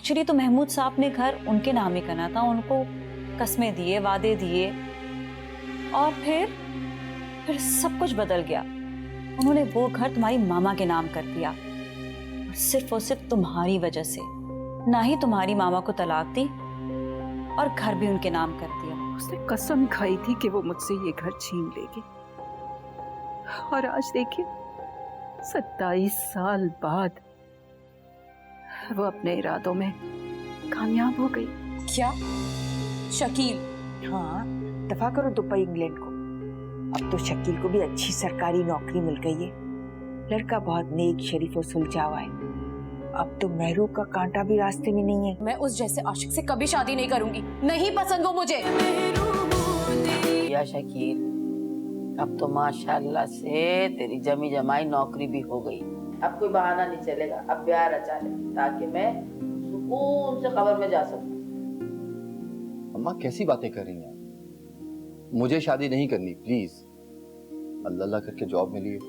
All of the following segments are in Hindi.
एक्चुअली तो महमूद साहब ने घर उनके नाम ही करना था, उनको कस्में दिए, वादे दिए, और फिर सब कुछ बदल गया। उन्होंने वो घर तुम्हारी मामा के नाम कर दिया, और सिर्फ तुम्हारी वजह से। ना ही तुम्हारी मामा को तलाक दी और घर भी उनके नाम कर दिया। उसने कसम खाई थी कि वो मुझसे ये घर छीन लेगी, और आज देखिए 27 साल बाद वो अपने इरादों में कामयाब हो गई। क्या शकील? हाँ, दफा करो दुबई इंग्लैंड को। अब तो शकील को भी अच्छी सरकारी नौकरी मिल गई है। लड़का बहुत नेक, शरीफ और सुलझा हुआ है। अब तो महरू का कांटा भी रास्ते में नहीं है। मैं उस जैसे आशिक से कभी शादी नहीं करूंगी, नहीं पसंद वो मुझे। या शकील, अब तो माशाल्लाह से तेरी जमी जमाई नौकरी भी हो गई। अब कोई बहाना नहीं चलेगा, अब प्यार रचा ले ताकि मैं सुकून से कब्र में जा सकूं। अम्मा कैसी बातें कर रही हैं? मुझे शादी नहीं करनी, प्लीज। अल्लाह अल्लाह करके जॉब मिली है,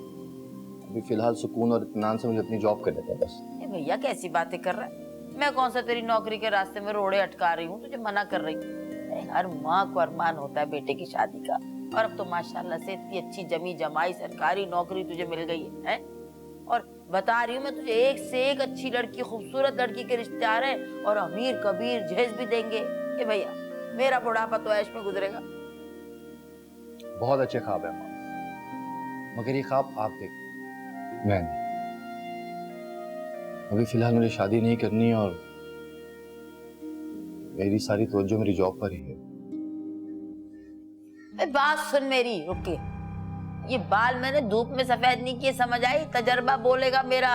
अभी फिलहाल सुकून और इत्मीनान से मुझे अपनी जॉब करने का बस। भैया कैसी बातें कर रहा है? मैं कौन सा तेरी नौकरी के रास्ते में रोड़े अटका रही हूँ, तुझे मना कर रही हूँ। हर माँ को अरमान होता है बेटे की शादी का, और अब तो माशाल्लाह से इतनी अच्छी जमी जमाई सरकारी नौकरी तुझे मिल गई है? और बता रही हूँ मैं तुझे, एक से एक अच्छी लड़की, खूबसूरत लड़की के रिश्ते आ रहे हैं, और अमीर कबीर जहेज भी देंगे। ये भैया मेरा बुढ़ापा तो ऐश में गुजरेगा। बहुत अच्छे ख्वाब है अम्मा, मगर ये ख्वाब आप देख, मैं नहीं। अभी फिलहाल मुझे शादी नहीं करनी, और मेरी सारी तवज्जो मेरी जॉब पर ही है। बात सुन मेरी, रुक के। ये बाल मैंने धूप में सफेद नहीं किए, समझ आई? तजर्बा बोलेगा मेरा।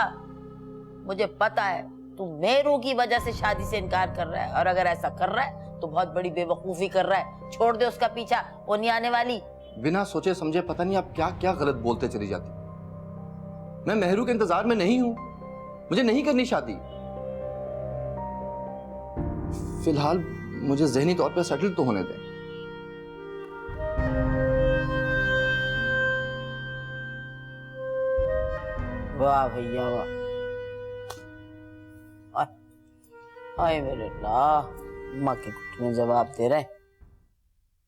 मुझे पता है तू मेरू की वजह से शादी से इनकार कर रहा है, और अगर ऐसा कर रहा है तो बहुत बड़ी बेवकूफी कर रहा है। छोड़ दे उसका पीछा, वो नहीं आने वाली। बिना सोचे समझे पता नहीं आप क्या क्या गलत बोलते चली जाती। मैं महरू के इंतजार में नहीं हूं, मुझे नहीं करनी शादी। फिलहाल मुझे ज़हनी तौर पर सेटल तो होने दें। वाह भैया वाह, हाय मेरे अल्लाह, माँ के घुटने जवाब दे रहे।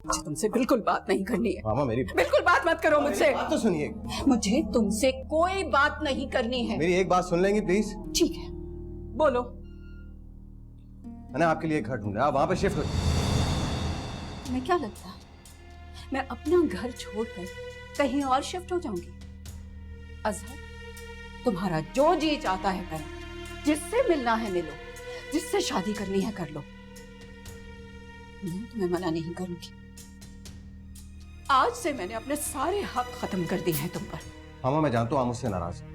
मुझे तुमसे बिल्कुल बात नहीं करनी है। मामा मेरी बिल्कुल बात मत करो मुझसे। बात तो सुनिए। मुझे तुमसे कोई बात नहीं करनी है। मेरी एक बात सुन लेंगी प्लीज? ठीक है, बोलो। मैंने आपके लिए एक घर ढूंढा, आप वहां पे शिफ्ट हो। मैं क्या लगता मैं अपना घर छोड़कर कहीं और शिफ्ट हो जाऊंगी? अजहर, तुम्हारा जो जी चाहता है करो, जिससे मिलना है मिलो, जिससे शादी करनी है कर लो, मैं तुम्हें मना नहीं करूंगी। आज से मैंने अपने सारे हक खत्म कर दिए हैं तुम पर। मामा मैं जानता हूँ आप मुझसे नाराज हैं,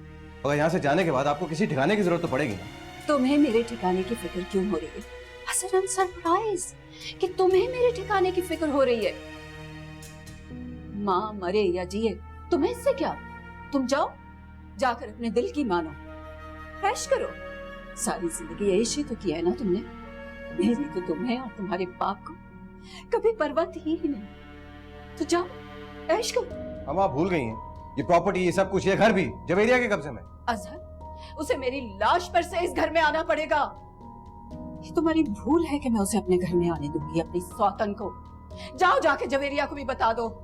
मगर यहाँ से जाने के बाद आपको किसी ठिकाने की जरूरत तो पड़ेगी ना। तुम्हें मेरे ठिकाने की फिक्र क्यों हो रही है? हसन, आई एम सरप्राइज कि तुम्हें मेरे ठिकाने की फिक्र हो रही है। माँ मरे या जिए तुम्हें इससे क्या? तुम जाओ, जाकर अपने दिल की मानो, ऐश करो। सारी जिंदगी ऐश ही तो किया है ना तुमने। मेरी तो तुम्हें और तुम्हारे बाप को कभी परवाह थी ही नहीं। तो जाओ, ऐश करो। हम आप भूल गई हैं, ये प्रॉपर्टी, ये सब कुछ, ये घर भी जवेरिया के कब्जे में। अजहर, उसे मेरी लाश पर से इस घर में आना पड़ेगा। ये तुम्हारी भूल है कि मैं उसे अपने घर में आने दूंगी, अपनी सौतन को। जाओ, जाके जवेरिया को भी बता दो।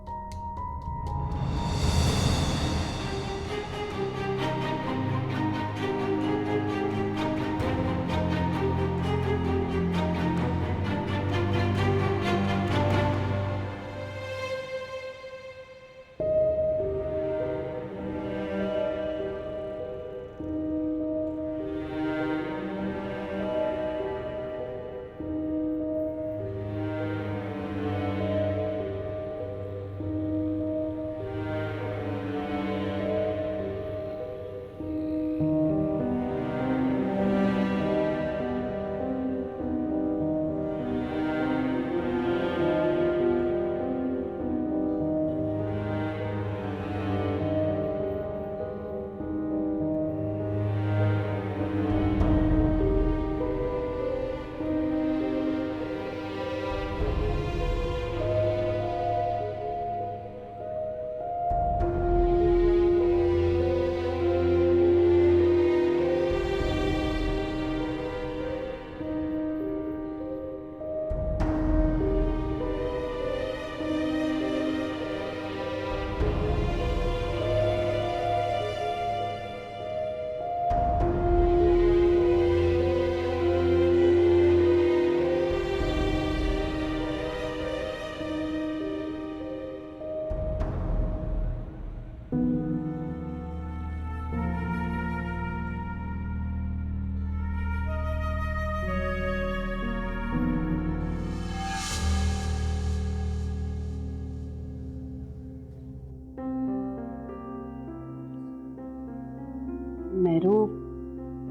मेरू,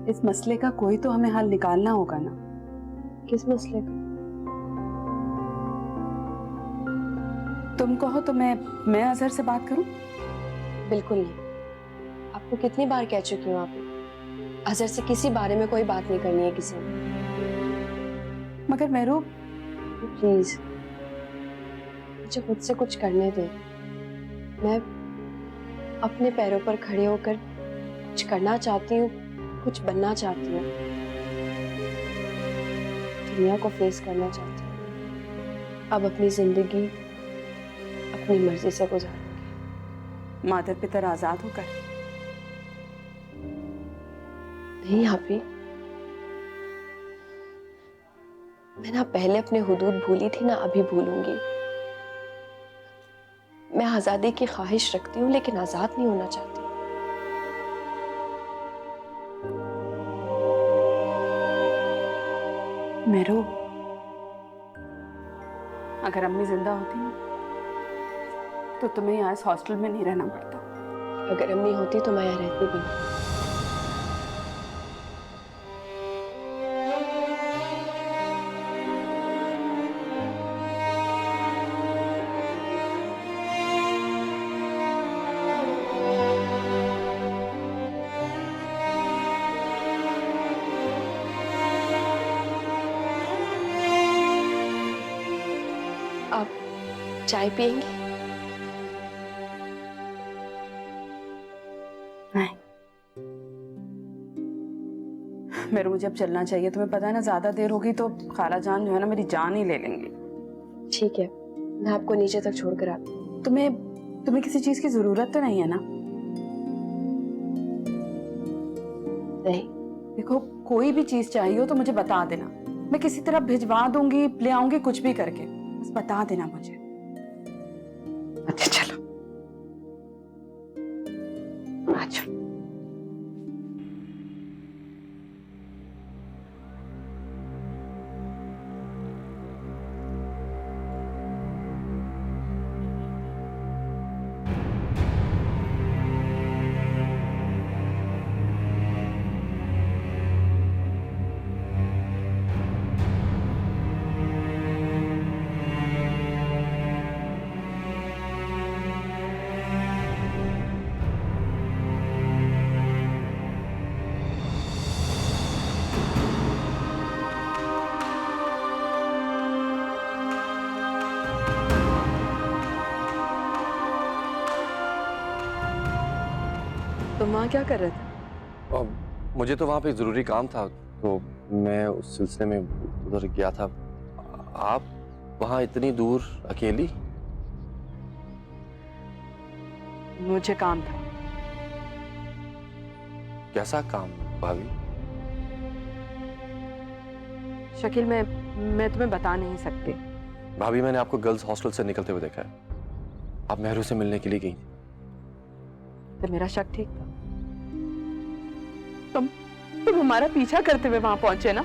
इस मसले का कोई तो हमें हल निकालना होगा ना। किस मसले का? तुम कहो तो मैं अजहर से बात करूं? बिल्कुल नहीं। आपको कितनी बार कह चुकी हूँ आप, अजहर से किसी बारे में कोई बात नहीं करनी है किसी ने। मगर मेरू, प्लीज मुझे खुद से कुछ करने दे। मैं अपने पैरों पर खड़े होकर कुछ करना चाहती हूँ, कुछ बनना चाहती हूँ, दुनिया को फेस करना चाहती हूँ। अब अपनी जिंदगी अपनी मर्जी से गुजारूंगी। मादर पितर आजाद होकर? नहीं हाफी, मैं ना पहले अपने हुदूद भूली थी ना अभी भूलूंगी। मैं आजादी की ख्वाहिश रखती हूँ लेकिन आजाद नहीं होना चाहती। मेरू, अगर अम्मी जिंदा होती ना तो तुम्हें यहाँ इस हॉस्टल में नहीं रहना पड़ता। अगर अम्मी होती तो मैं यहाँ रहती भी नहीं। आप चाय पियेंगे? नहीं मेरू, मुझे अब चलना चाहिए। तुम्हें पता है ना, ज्यादा देर होगी तो खाला जान जो है ना मेरी जान ही ले लेंगी। ठीक है, मैं आपको नीचे तक छोड़ कर आती हूँ। तुम्हें किसी चीज की जरूरत तो नहीं है ना? नहीं। देखो, कोई भी चीज चाहिए हो तो मुझे बता देना, मैं किसी तरह भिजवा दूंगी, ले आऊंगी, कुछ भी करके, बस बता देना मुझे। अच्छा चलो, अच्छा। तुम वहाँ क्या कर रहे थे? मुझे तो वहाँ पे ज़रूरी काम था, तो मैं उस सिलसिले में उधर गया था। आप वहाँ इतनी दूर अकेली? मुझे काम था। कैसा काम भाभी? शकील, मैं तुम्हें बता नहीं सकती। भाभी, मैंने आपको गर्ल्स हॉस्टल से निकलते हुए देखा है। आप मेहरू से मिलने के लिए गई। तो मेरा शक ठीक था। तुम हमारा पीछा करते हुए वहां पहुंचे ना,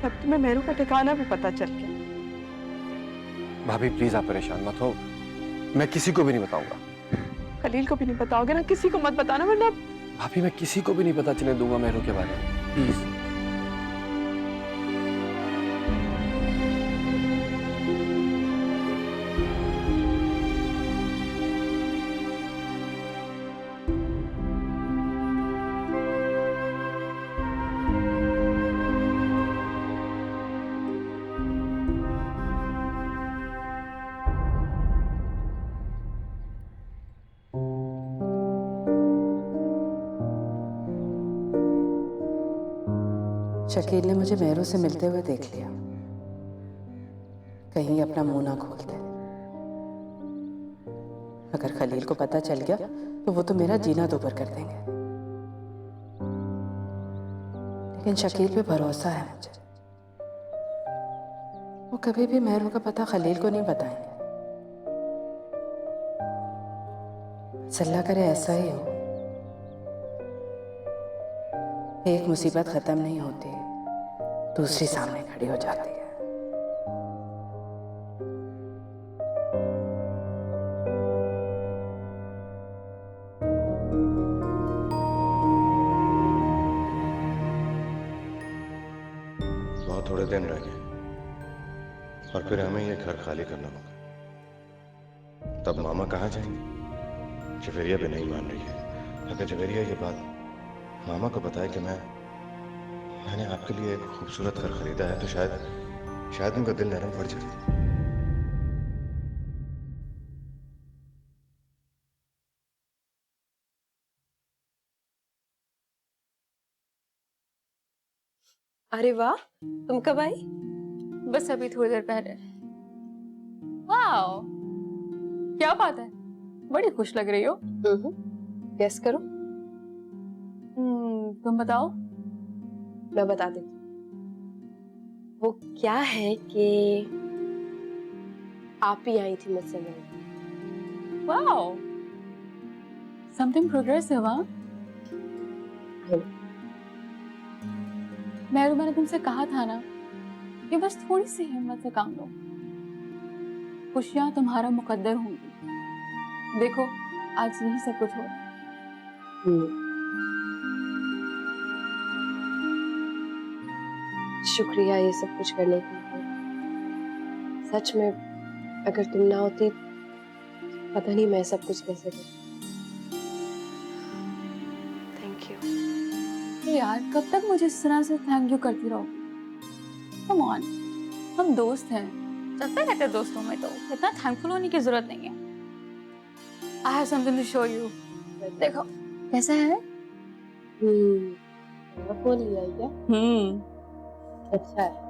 तब तुम्हें मेरू का ठिकाना भी पता चल गया। भाभी प्लीज आप परेशान मत हो, मैं किसी को भी नहीं बताऊंगा। खलील को भी नहीं बताओगे ना? किसी को मत बताना, वरना। भाभी मैं किसी को भी नहीं पता चलने दूंगा मेहरू के बारे में, प्लीज। शकील ने मुझे मेहरू से मिलते हुए देख लिया, कहीं अपना मुंह ना खोलते। अगर खलील को पता चल गया तो वो तो मेरा जीना दोबर कर देंगे। लेकिन शकील पे भरोसा है मुझे, वो कभी भी मेहरू का पता खलील को नहीं बताएंगे। अल्लाह करे ऐसा ही हो। एक मुसीबत खत्म नहीं होती, दूसरी सामने खड़ी हो जाती है। फिर हमें ये घर खाली करना होगा। तब मामा कहाँ जाएंगे? जवेरिया भी नहीं मान रही है। अगर जवेरिया ये बात मामा को बताए कि मैंने आपके लिए एक खूबसूरत घर खरीदा है, तो शायद उनका दिल नरम पड़ जाए। अरे वाह, तुम कब आई? बस अभी थोड़ी देर पहले। वाओ, क्या बात है, बड़ी खुश लग रही हो। गेस करो। तुम बताओ। मैं बता देती हूँ। वो क्या है कि आप ही आई थी मुझसे मिलने। Wow, something progressive. हाँ, मैंने तुमसे कहा था ना कि बस थोड़ी सी हिम्मत से काम लो, खुशियां तुम्हारा मुकद्दर होंगी। देखो आज यही सब कुछ हो रहा है। शुक्रिया ये सब कुछ करने के लिए। सच में अगर तुम ना होती पता नहीं मैं सब कुछ कैसे करती। Thank you. यार कब तक मुझे इस तरह से थैंक यू करती रहोगी? कम ऑन, हम दोस्त हैं, चलते रहते हैं दोस्तों में, तो इतना थैंकफुल होने की जरूरत नहीं है। I have something to show you. देखो कैसा है। फोन लिया है क्या? अच्छा है।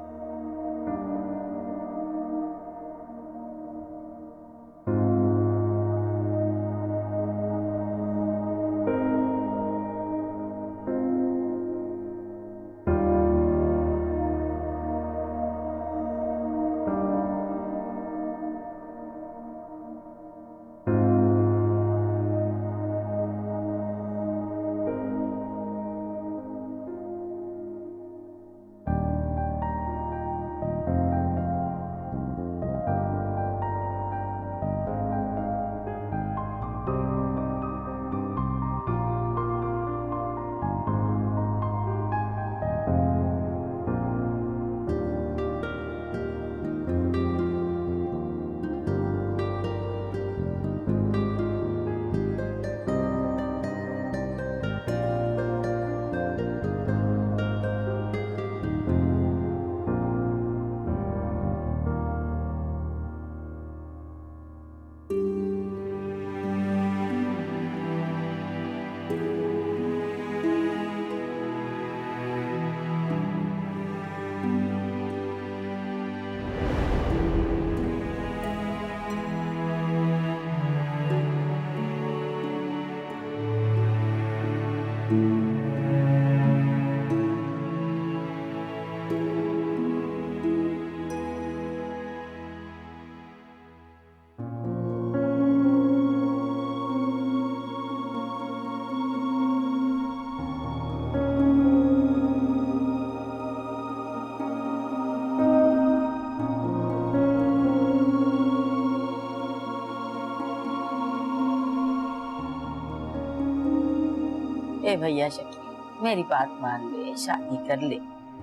ए भैया शकील, मेरी बात मान ले, शादी कर ले।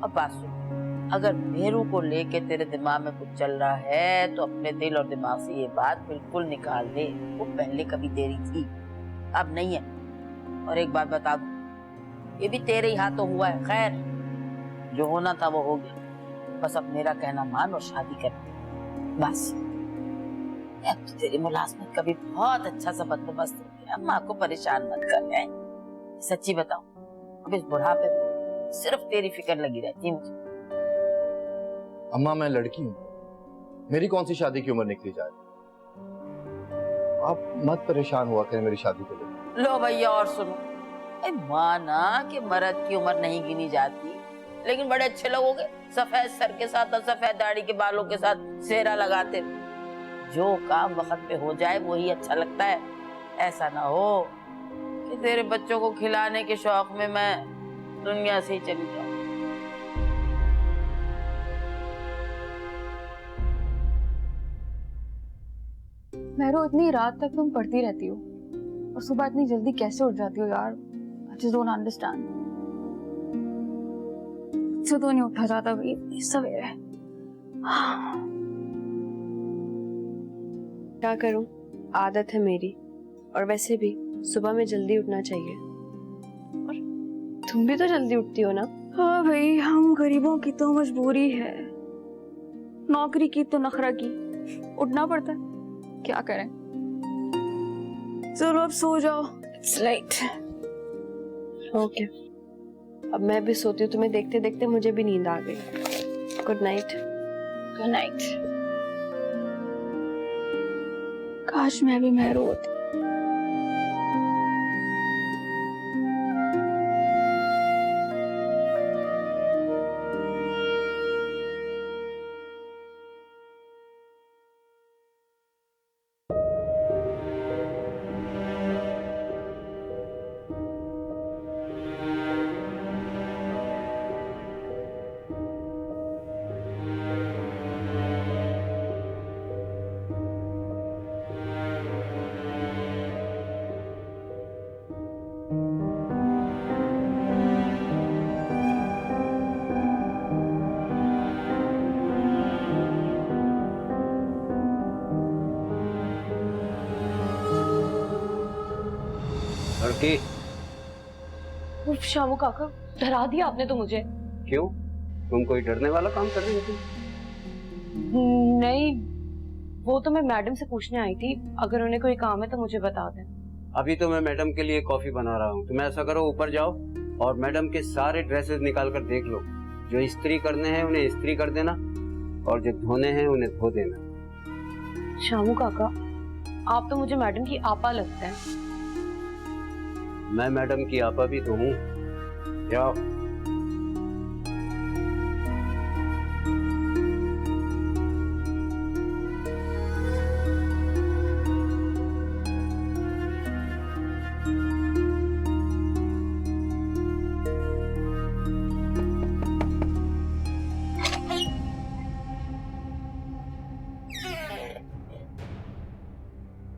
और बात सुन, अगर मेरू को लेके तेरे दिमाग में कुछ चल रहा है तो अपने दिल और दिमाग से ये बात बिल्कुल निकाल दे। वो पहले कभी तेरी थी, अब नहीं है। और एक बात बता दूं, ये भी तेरे ही हाथों हुआ है। खैर, जो होना था वो हो गया। बस अब मेरा कहना मान और शादी कर, बस। अब तो तेरी मुलाजमत का भी बहुत अच्छा सा बंदोबस्त हो गया। माँ को परेशान मत कर। है सच्ची बताऊं, अब इस बुढ़ापे में सिर्फ तेरी फिक्र लगी रहती है मुझे। अम्मा मैं लड़की हूँ, मेरी कौन सी शादी की उम्र निकली जाए। आप मत परेशान हुआ करें मेरी शादी को लेकर। लो भैया और सुनो, माना कि मर्द की उम्र नहीं गिनी जाती, लेकिन बड़े अच्छे लोग हो गए, सफेद सर के साथ और सफेद दाढ़ी के बालों के साथ सेहरा लगाते। जो काम वक्त पे हो जाए वही अच्छा लगता है। ऐसा ना हो कि तेरे बच्चों को खिलाने के शौक में मैं दुनिया से ही चली जाऊं। मैरो, इतनी रात तक तुम पढ़ती रहती हो और सुबह इतनी जल्दी कैसे उठ जाती हो यार? I just don't understand. मुझसे तो नहीं उठा जाता भाई इतनी सवेरे। क्या करूं, आदत है मेरी। और वैसे भी सुबह में जल्दी उठना चाहिए। और तुम भी तो जल्दी उठती हो ना? हाँ भाई, हम गरीबों की तो मजबूरी है, नौकरी की तो नखरा की, उठना पड़ता है, क्या करें। चलो अब सो जाओ, इट्स लेट। ओके, अब मैं भी सोती हूँ। तुम्हें देखते देखते मुझे भी नींद आ गई। Good night. Good night. काश मैं भी मेहरू होती। लड़की, उफ, शामू काका, डरा दिया आपने तो मुझे। क्यों? तुम कोई डरने वाला काम कर रही थी? नहीं, वो तो मैं मैडम से पूछने आई थी। अगर उन्हें कोई काम है तो मुझे बता दें। अभी तो मैं मैडम के लिए कॉफी बना रहा हूँ। तुम ऐसा करो, ऊपर जाओ और मैडम के सारे ड्रेसेस निकाल कर देख लो। जो इस्त्री करने हैं उन्हें इस्त्री कर देना और जो धोने हैं उन्हें धो देना। शामू काका, आप तो मुझे मैडम की आपा लगता है। मैं मैडम की आपा भी तो हूँ। जाओ।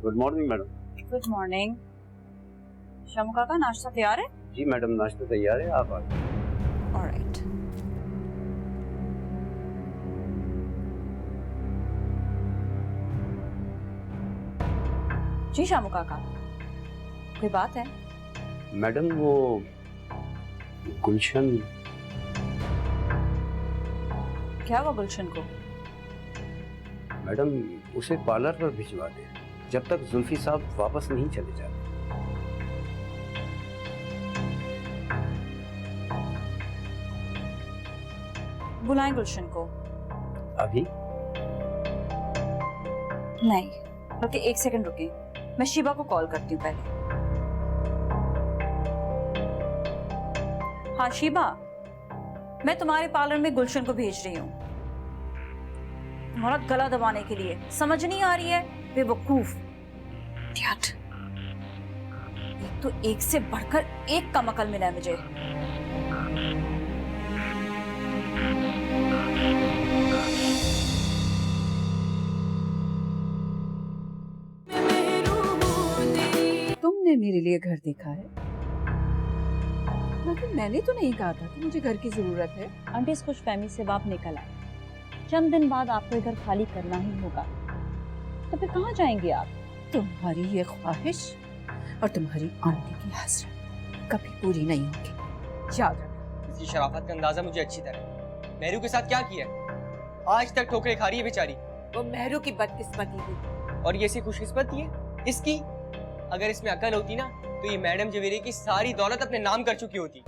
Good morning madam. Good morning. Shamu काका, नाश्ता तैयार है? जी मैडम, नाश्ता तैयार है, आप आ जाओ। ऑलराइट। जी शामू काका, कोई बात है? मैडम, वो गुलशन। क्या हुआ गुलशन को? मैडम, उसे पार्लर पर भिजवा दे जब तक जुल्फी साहब वापस नहीं चले जाते। बुलाएं गुलशन को। अभी? नहीं, बल्कि एक सेकंड रुकिए, मैं शिवा को कॉल करती हूँ पहले। हाँ शिवा, मैं तुम्हारे पार्लर में गुलशन को भेज रही हूँ तुम्हारा गला दबाने के लिए। समझ नहीं आ रही है? बेवकूफ। इडियट। एक तो एक से बढ़कर एक कम अकल मिला है मुझे। तुमने मेरे लिए घर देखा है, मगर मैंने तो नहीं कहा था कि मुझे घर की जरूरत है। आंटी, इस खुश फहमी से बाप निकल आए। चंद दिन बाद आपको ये घर खाली करना ही होगा, तो फिर कहाँ जाएंगे आप? तुम्हारी ये ख्वाहिश और तुम्हारी आंटी की हसरत कभी पूरी नहीं होगी, याद रखना। इसकी शराफत का अंदाजा मुझे अच्छी तरह। मेहरू के साथ क्या किया है? आज तक ठोकरें खा रही है बेचारी। वो मेहरू की बदकिस्मती थी। और ये इसकी खुशकिस्मती है इसकी। अगर इसमें अकल होती ना तो ये मैडम जवेरी की सारी दौलत अपने नाम कर चुकी होती।